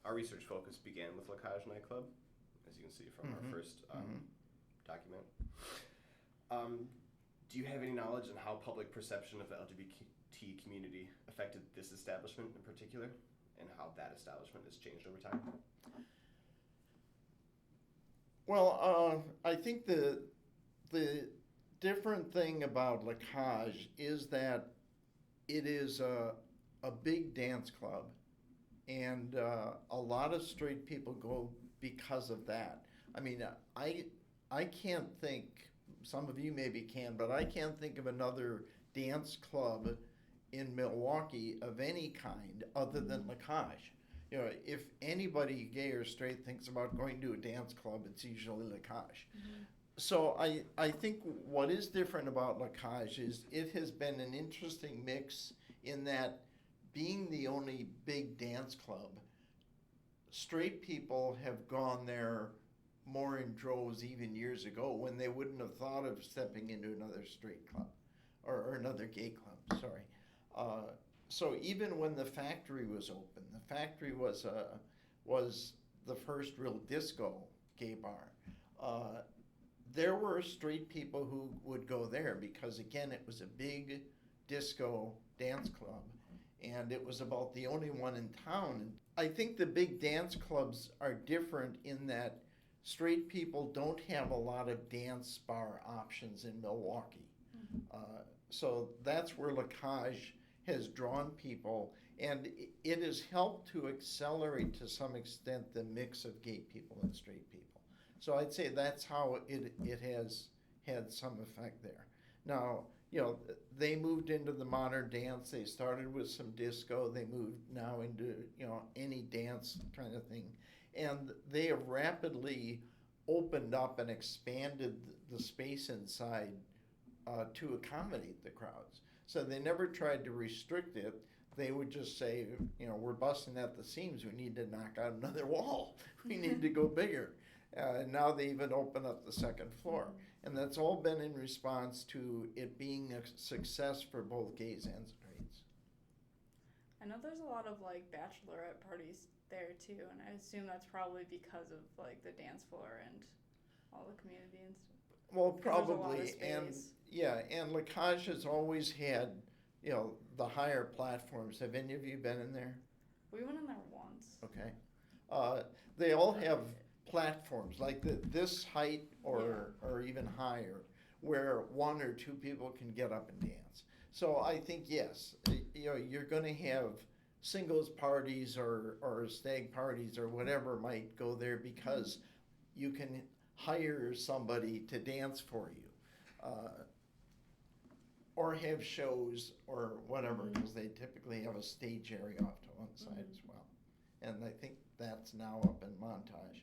our research focus began with LaCage nightclub, as you can see from our first document. Do you have any knowledge on how public perception of the LGBT community affected this establishment in particular, and how that establishment has changed over time? Well, I think the different thing about LaCage is that it is a big dance club, and a lot of straight people go because of that. I mean, I can't think, some of you maybe can, but I can't think of another dance club in Milwaukee of any kind other than LaCage. You know, if anybody, gay or straight, thinks about going to a dance club, it's usually LaCage. So I think what is different about LaCage is it has been an interesting mix in that, being the only big dance club, straight people have gone there more in droves even years ago when they wouldn't have thought of stepping into another straight club or another gay club, sorry. So even when the factory was open, the factory was the first real disco gay bar. There were straight people who would go there because, again, it was a big disco dance club, and it was about the only one in town. I think the big dance clubs are different in that straight people don't have a lot of dance bar options in Milwaukee. So that's where LaCage has drawn people, and it has helped to accelerate to some extent the mix of gay people and straight people. So I'd say that's how it has had some effect there. Now, you know, they moved into the modern dance. They started with some disco. They moved now into, you know, any dance kind of thing. And they have rapidly opened up and expanded the space inside to accommodate the crowds. So they never tried to restrict it. They would just say, you know, we're busting at the seams. We need to knock out another wall. We need to go bigger. And now they even open up the second floor. And that's all been in response to it being a success for both gays and straights. I know there's a lot of like bachelorette parties there too, and I assume that's probably because of like the dance floor and all the community and stuff. Well, probably, and yeah, and LaCage has always had, you know, the higher platforms. Have any of you been in there? We went in there once. Okay. They all have platforms like this height or even higher, where one or two people can get up and dance. So I think, yes, you know, you're going to have singles parties or stag parties or whatever might go there because you can hire somebody to dance for you, or have shows or whatever, because they typically have a stage area off to one side as well. And I think that's now up in Montage.